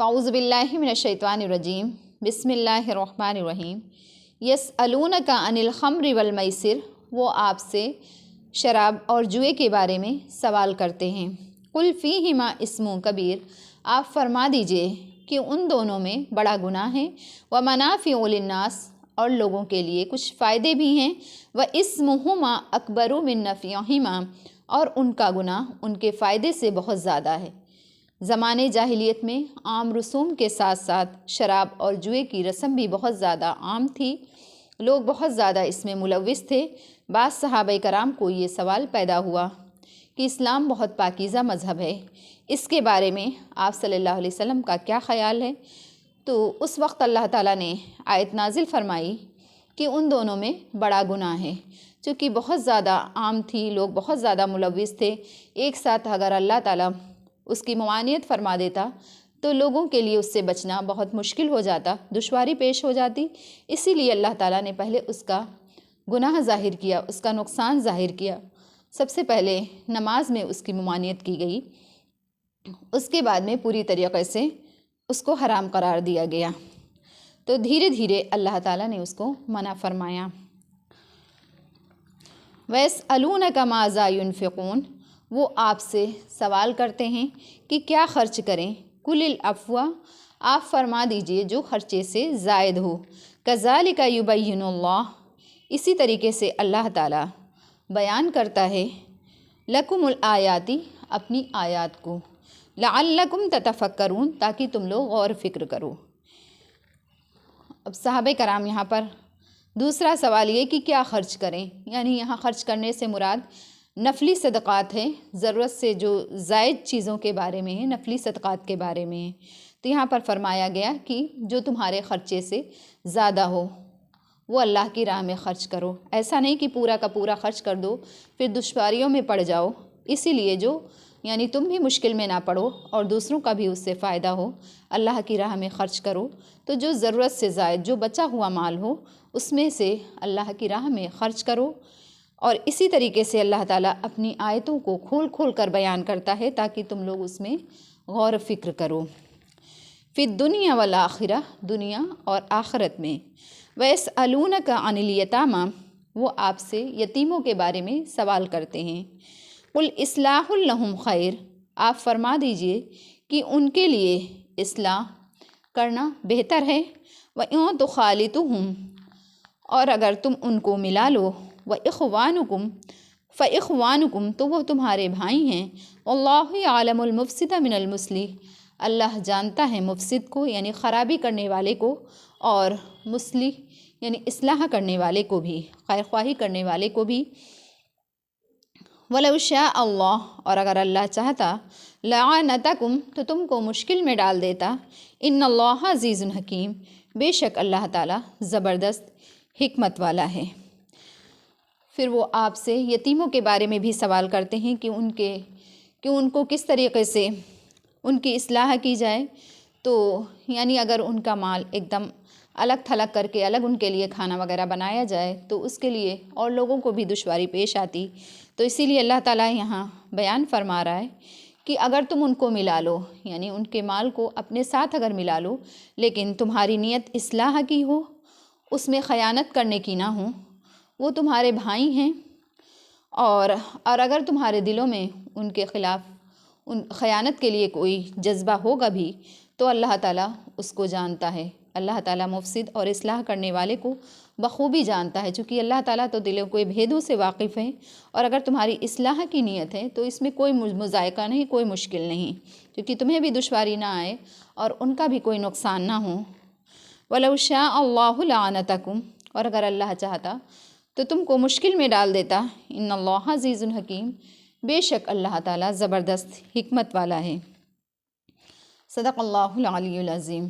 اعوذ باللہ من الشیطان الرجیم بسم اللہ الرحمن الرحیم یسألونک عن الخمر والمیسر، وہ آپ سے شراب اور جوئے کے بارے میں سوال کرتے ہیں۔ قل فیہما اسم کبیر، آپ فرما دیجئے کہ ان دونوں میں بڑا گناہ ہے، ومنافع للناس، اور لوگوں کے لیے کچھ فائدے بھی ہیں، واسمہما اکبر من نفعہما، اور ان کا گناہ ان کے فائدے سے بہت زیادہ ہے۔ زمانے جاہلیت میں عام رسوم کے ساتھ ساتھ شراب اور جوئے کی رسم بھی بہت زیادہ عام تھی، لوگ بہت زیادہ اس میں ملوث تھے۔ بعض صحابہ کرام کو یہ سوال پیدا ہوا کہ اسلام بہت پاکیزہ مذہب ہے، اس کے بارے میں آپ صلی اللہ علیہ وسلم کا کیا خیال ہے؟ تو اس وقت اللہ تعالیٰ نے آیت نازل فرمائی کہ ان دونوں میں بڑا گناہ ہے، چونکہ بہت زیادہ عام تھی، لوگ بہت زیادہ ملوث تھے۔ ایک ساتھ اگر اللہ تعالیٰ اس کی ممانعت فرما دیتا تو لوگوں کے لیے اس سے بچنا بہت مشکل ہو جاتا، دشواری پیش ہو جاتی۔ اسی لیے اللہ تعالیٰ نے پہلے اس کا گناہ ظاہر کیا، اس کا نقصان ظاہر کیا۔ سب سے پہلے نماز میں اس کی ممانعت کی گئی، اس کے بعد میں پوری طریقے سے اس کو حرام قرار دیا گیا، تو دھیرے دھیرے اللہ تعالیٰ نے اس کو منع فرمایا۔ وَيَسْأَلُونَكَ مَاذَا يُنْفِقُونَ، وہ آپ سے سوال کرتے ہیں کہ کیا خرچ کریں۔ قُلِ الْعَفْوَ، آپ فرما دیجئے جو خرچے سے زائد ہو۔ كَذَلِكَ يُبَيِّنُ اللَّهُ، اسی طریقے سے اللہ تعالیٰ بیان کرتا ہے لَكُمُ الْآيَاتِ، اپنی آیات کو، لَعَلَّكُمْ تَتَفَكَّرُونَ، تاکہ تم لوگ غور فکر کرو۔ اب صحابہ کرام یہاں پر دوسرا سوال یہ کہ کیا خرچ کریں، یعنی یہاں خرچ کرنے سے مراد نفلی صدقات ہے، ضرورت سے جو زائد چیزوں کے بارے میں ہے، نفلی صدقات کے بارے میں ہے۔ تو یہاں پر فرمایا گیا کہ جو تمہارے خرچے سے زیادہ ہو وہ اللہ کی راہ میں خرچ کرو۔ ایسا نہیں کہ پورا کا پورا خرچ کر دو پھر دشواریوں میں پڑ جاؤ۔ اسی لیے جو یعنی تم بھی مشکل میں نہ پڑو اور دوسروں کا بھی اس سے فائدہ ہو، اللہ کی راہ میں خرچ کرو۔ تو جو ضرورت سے زائد جو بچا ہوا مال ہو اس میں سے اللہ کی راہ میں خرچ کرو۔ اور اسی طریقے سے اللہ تعالیٰ اپنی آیتوں کو کھول کھول کر بیان کرتا ہے تاکہ تم لوگ اس میں غور و فکر کرو۔ فی الدنیا والآخرہ، دنیا اور آخرت میں۔ وَيَسْأَلُونَكَ عَنِ الْيَتَامَى، وہ آپ سے یتیموں کے بارے میں سوال کرتے ہیں۔ قُلْ إِصْلَاحٌ لَهُمْ خَيْرٌ، آپ فرما دیجئے کہ ان کے لیے اصلاح کرنا بہتر ہے۔ وَإِن تُخَالِطُوهُمْ، اور اگر تم ان کو ملا لو، وَإِخْوَانُكُمْ فَإِخْوَانُكُمْ، تو وہ تمہارے بھائی ہیں۔ وَاللَّهُ يَعْلَمُ الْمُفْسِدَ مِنَ الْمُصْلِحِ، اللہ جانتا ہے مفسد کو یعنی خرابی کرنے والے کو، اور مصلح یعنی اصلاح کرنے والے کو بھی، خیر خواہی کرنے والے کو بھی۔ وَلَوْ شَاءَ اللَّهُ، اور اگر اللہ چاہتا، لَعَانَتَكُمْ، تو تم کو مشکل میں ڈال دیتا۔ إِنَّ اللَّهَ عَزِيزٌ حَكِيمٌ، بے شک اللہ تعالیٰ زبردست حکمت والا ہے۔ پھر وہ آپ سے یتیموں کے بارے میں بھی سوال کرتے ہیں کہ ان کو کس طریقے سے ان کی اصلاح کی جائے۔ تو یعنی اگر ان کا مال ایک دم الگ تھلگ کر کے الگ ان کے لیے کھانا وغیرہ بنایا جائے تو اس کے لیے اور لوگوں کو بھی دشواری پیش آتی، تو اسی لیے اللہ تعالیٰ یہاں بیان فرما رہا ہے کہ اگر تم ان کو ملا لو، یعنی ان کے مال کو اپنے ساتھ اگر ملا لو، لیکن تمہاری نیت اصلاح کی ہو، اس میں خیانت کرنے کی نہ ہو، وہ تمہارے بھائی ہیں، اور اگر تمہارے دلوں میں ان کے خلاف ان خیانت کے لیے کوئی جذبہ ہوگا بھی تو اللہ تعالیٰ اس کو جانتا ہے۔ اللہ تعالیٰ مفسد اور اصلاح کرنے والے کو بخوبی جانتا ہے، چونکہ اللہ تعالیٰ تو دلوں کے بھیدوں سے واقف ہے۔ اور اگر تمہاری اصلاح کی نیت ہے تو اس میں کوئی مذائقہ نہیں، کوئی مشکل نہیں، کیونکہ تمہیں بھی دشواری نہ آئے اور ان کا بھی کوئی نقصان نہ ہو۔ وَلَوْ شَاءَ اللَّهُ لَعَانَتَكُمْ، اور اگر اللہ چاہتا تو تم کو مشکل میں ڈال دیتا۔ إِنَّ اللَّهَ عَزِيزٌ حَكِيمٌ، بے شک اللہ تعالیٰ زبردست حکمت والا ہے۔ صدق اللہ العلی العظیم۔